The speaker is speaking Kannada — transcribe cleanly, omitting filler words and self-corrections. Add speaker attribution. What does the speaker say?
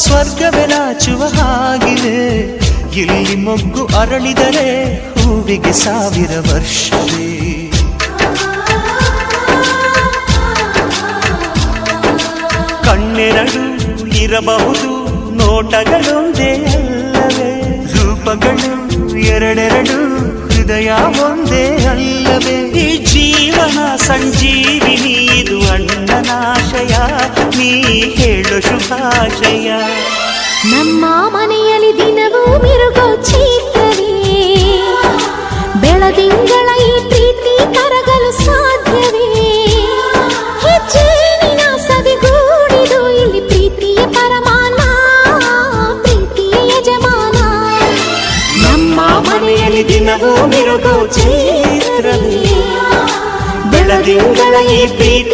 Speaker 1: ಸ್ವರ್ಗವೇ ನಾಚುವ ಹಾಗಿದೆ. ಇಲ್ಲಿ ಮೊಗ್ಗು ಅರಳಿದರೆ ಹೂವಿಗೆ 1000 ವರ್ಷವೇ. ಕಣ್ಣೆರಡು ಇರಬಹುದು, ನೋಟಗಳೊಂದೇ ಅಲ್ಲವೇ? ರೂಪಗಳು ಎರಡೆರಡು, ಹೃದಯ ಒಂದೇ ಅಲ್ಲವೇ? ಈ ಜೀವನ ಸಂಜೀವಿನಿ, ಇದು ಅಣ್ಣನಾಶಯ, ನೀ ಹೇಳು ಶುಭಾಶಯ.
Speaker 2: ನಮ್ಮ ಮನೆಯಲ್ಲಿ ದಿನವೂ ಮಿರುಗೋ ಚೈತ್ರವೇ, ಬೆಳದಿಂಗಳ ಈ ಪ್ರೀತಿ ಕರಗಲು ಸಾಧ್ಯವೇ? ಹೆಜ್ಜೇನಿನ ಸವಿಗೂಡಿದು ಇಲ್ಲಿ ಪ್ರೀತಿಯ ಪರಮಾನ, ಪ್ರೀತಿಯ ಯಜಮಾನ.
Speaker 1: ನಮ್ಮ ಮನೆಯಲ್ಲಿ ದಿನವೂ ಮಿರುಗೋ ಚೈತ್ರವೇ, ಬೆಳದಿಂಗಳ ಈ ಪ್ರೀತಿ